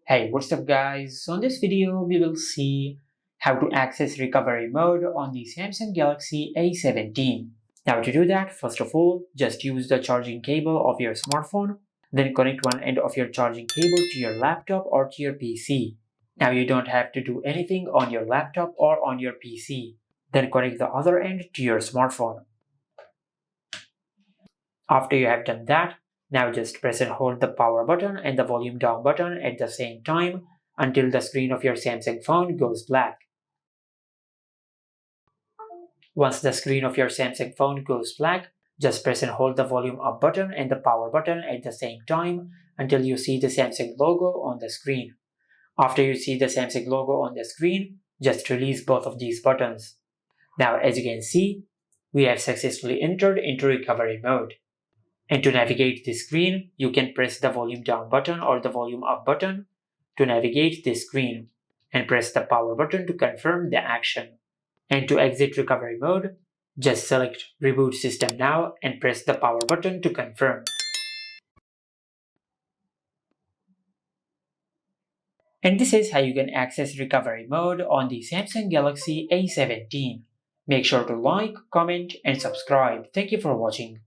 Hey, what's up guys? So in this video, we will see how to access recovery mode on the Samsung Galaxy A17. Now to do that, first of all, just use the charging cable of your smartphone, then connect one end of your charging cable to your laptop or to your PC. Now you don't have to do anything on your laptop or on your PC. Then connect the other end to your smartphone. After you have done that, now just press and hold the power button and the volume down button at the same time until the screen of your Samsung phone goes black. Once the screen of your Samsung phone goes black, just press and hold the volume up button and the power button at the same time until you see the Samsung logo on the screen. After you see the Samsung logo on the screen, just release both of these buttons. Now as you can see, we have successfully entered into recovery mode. And to navigate this screen, you can press the volume down button or the volume up button to navigate this screen, and press the power button to confirm the action. And to exit recovery mode, just select Reboot System Now and press the power button to confirm. And this is how you can access recovery mode on the Samsung Galaxy A17. Make sure to like, comment, and subscribe. Thank you for watching.